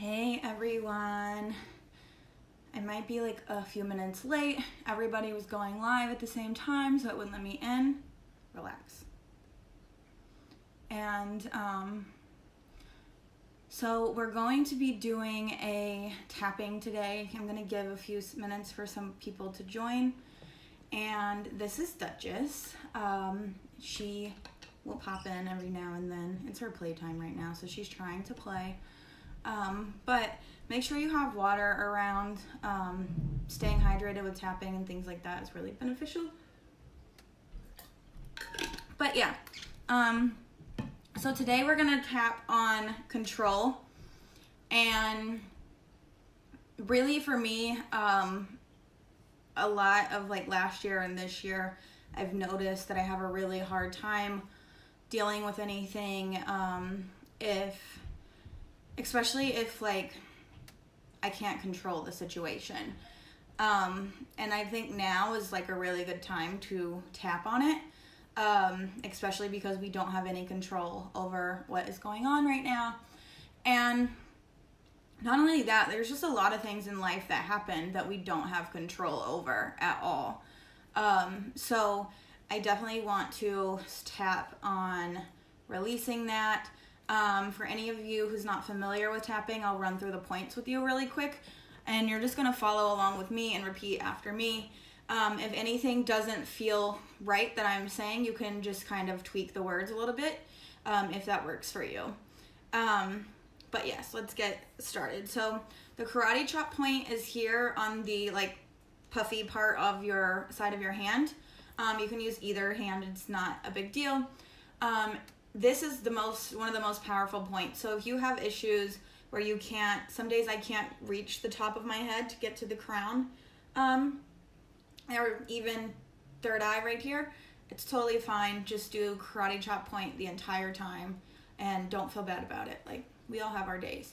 Hey everyone. I might be like a few minutes late. Everybody was going live at the same time, so it wouldn't let me in. Relax. And so we're going to be doing a tapping today. I'm going to give a few minutes for some people to join. And this is Duchess. She will pop in every now and then. It's her playtime right now, so she's trying to play. But make sure you have water around. Staying hydrated with tapping and things like that is really beneficial. But yeah, so today we're gonna tap on control, and really for me, a lot of like last year and this year, I've noticed that I have a really hard time dealing with anything, especially if like I can't control the situation. And I think now is like a really good time to tap on it, especially because we don't have any control over what is going on right now. And not only that, there's just a lot of things in life that happen that we don't have control over at all. So I definitely want to tap on releasing that. For any of you who's not familiar with tapping, I'll run through the points with you really quick, and you're just going to follow along with me and repeat after me. If anything doesn't feel right that I'm saying, you can just kind of tweak the words a little bit, if that works for you. But yes, let's get started. So the karate chop point is here on the like puffy part of your side of your hand. You can use either hand, it's not a big deal. This is one of the most powerful points. So if you have issues where you can't, some days I can't reach the top of my head to get to the crown, or even third eye right here, it's totally fine. Just do karate chop point the entire time and don't feel bad about it. Like, we all have our days.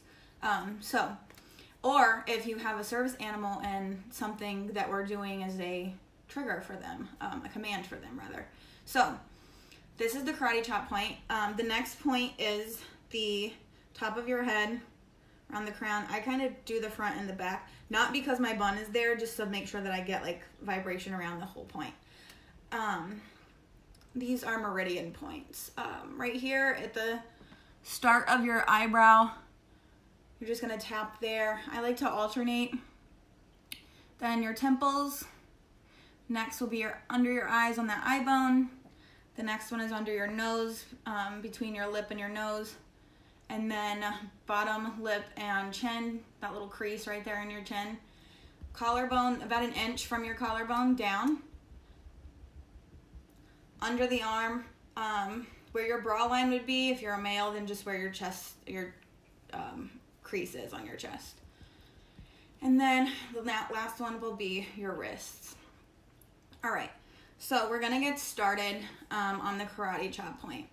Or if you have a service animal and something that we're doing is a trigger for them, a command for them rather. So this is the karate chop point. The next point is the top of your head around the crown. I kind of do the front and the back, not because my bun is there, just to make sure that I get like vibration around the whole point. These are meridian points. Right here at the start of your eyebrow, you're just gonna tap there. I like to alternate. Then your temples. Next will be under your eyes on that eye bone. The next one is under your nose, between your lip and your nose. And then bottom lip and chin, that little crease right there in your chin. Collarbone, about an inch from your collarbone down. Under the arm, where your bra line would be. If you're a male, then just where your chest, your crease is on your chest. And then the last one will be your wrists. All right. So we're gonna get started on the karate chop point.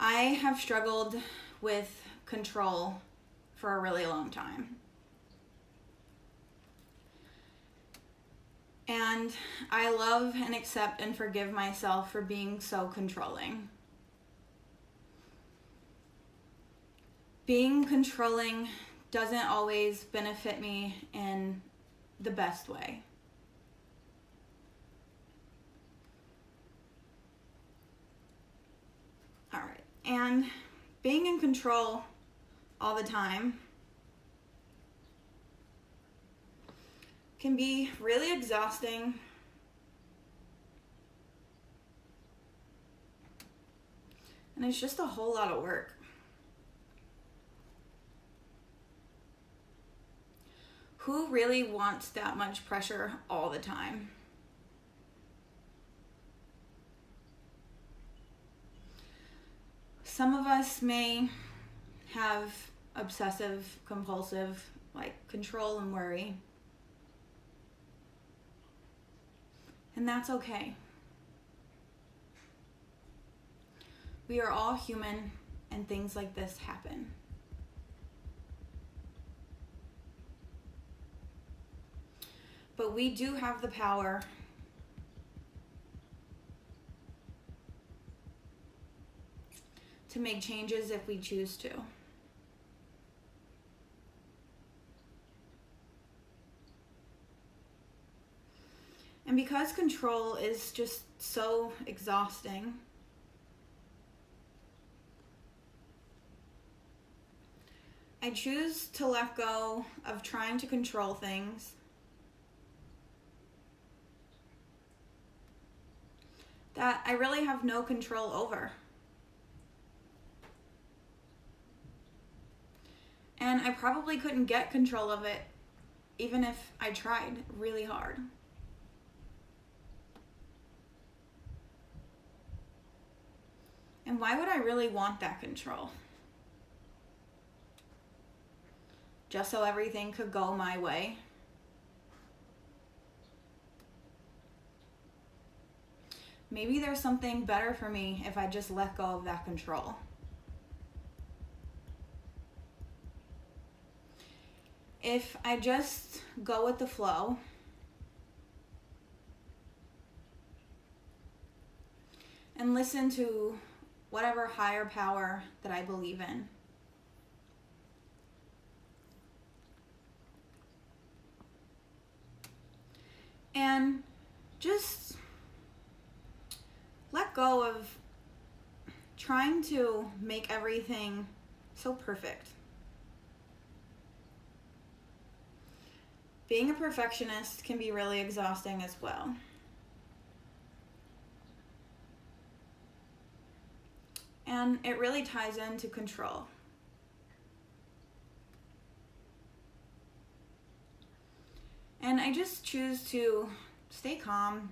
I have struggled with control for a really long time. And I love and accept and forgive myself for being so controlling. Being controlling doesn't always benefit me in the best way. And being in control all the time can be really exhausting. And it's just a whole lot of work. Who really wants that much pressure all the time? Some of us may have obsessive, compulsive, like control and worry. And that's okay. We are all human and things like this happen. But we do have the power to make changes if we choose to. And because control is just so exhausting, I choose to let go of trying to control things that I really have no control over. And I probably couldn't get control of it even if I tried really hard. And why would I really want that control? Just so everything could go my way? Maybe there's something better for me if I just let go of that control. If I just go with the flow and listen to whatever higher power that I believe in. And just let go of trying to make everything so perfect. Being a perfectionist can be really exhausting as well. And it really ties into control. And I just choose to stay calm,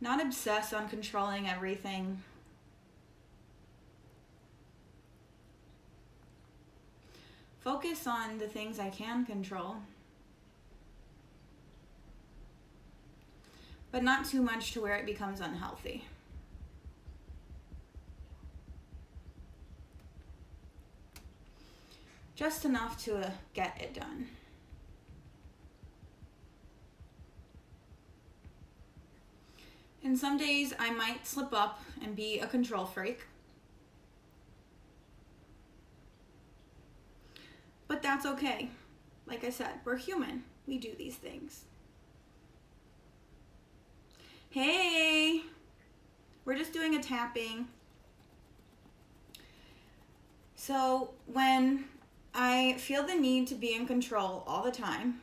not obsess on controlling everything. Focus on the things I can control, but not too much to where it becomes unhealthy. Just enough to get it done. And some days I might slip up and be a control freak. But that's okay. Like I said, we're human. We do these things. Hey, we're just doing a tapping. So when I feel the need to be in control all the time,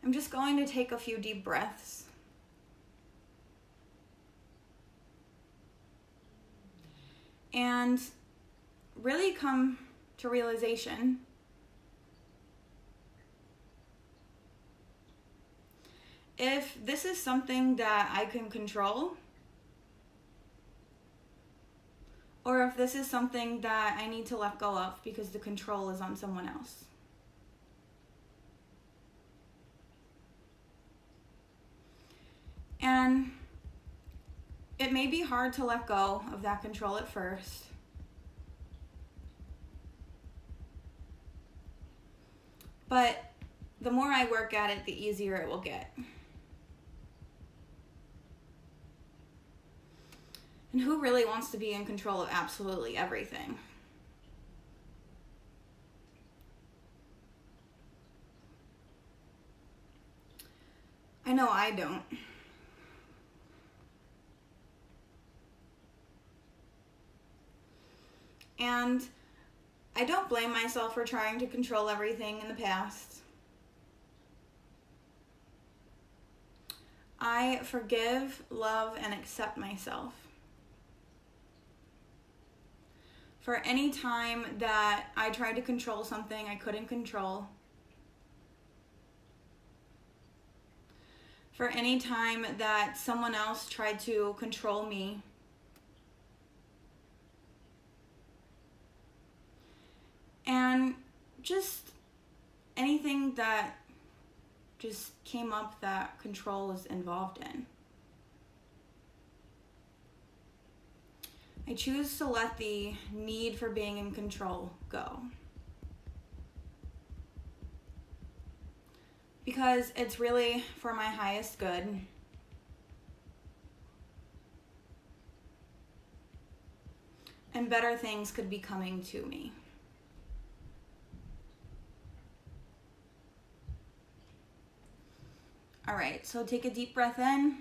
I'm just going to take a few deep breaths. And really come to realization if this is something that I can control, or if this is something that I need to let go of because the control is on someone else. And it may be hard to let go of that control at first. But the more I work at it, the easier it will get. And who really wants to be in control of absolutely everything? I know I don't. And I don't blame myself for trying to control everything in the past. I forgive, love, and accept myself for any time that I tried to control something I couldn't control. For any time that someone else tried to control me. And just anything that just came up that control was involved in. I choose to let the need for being in control go. Because it's really for my highest good. and better things could be coming to me. All right, so take a deep breath in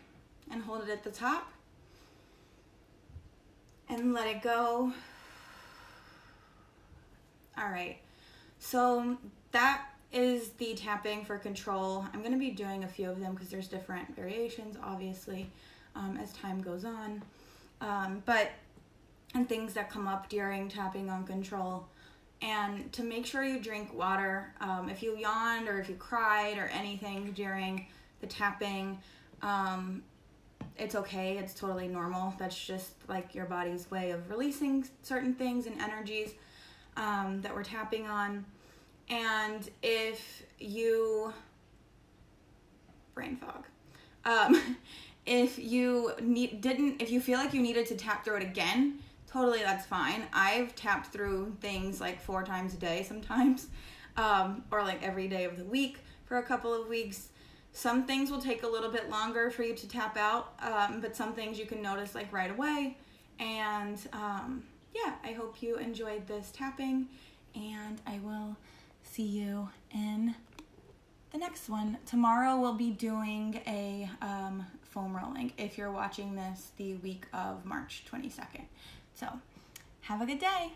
and hold it at the top and let it go. All right, so that is the tapping for control. I'm going to be doing a few of them because there's different variations, obviously, as time goes on. And things that come up during tapping on control. And to make sure you drink water. If you yawned or if you cried or anything during the tapping, it's okay. It's totally normal. That's just like your body's way of releasing certain things and energies that we're tapping on. And if you brain fog, if you feel like you needed to tap through it again, totally, that's fine. I've tapped through things like 4 times a day sometimes, or like every day of the week for a couple of weeks. Some things will take a little bit longer for you to tap out, but some things you can notice like right away. And yeah, I hope you enjoyed this tapping, and I will see you in the next one. Tomorrow we'll be doing a foam rolling if you're watching this the week of March 22nd. So have a good day.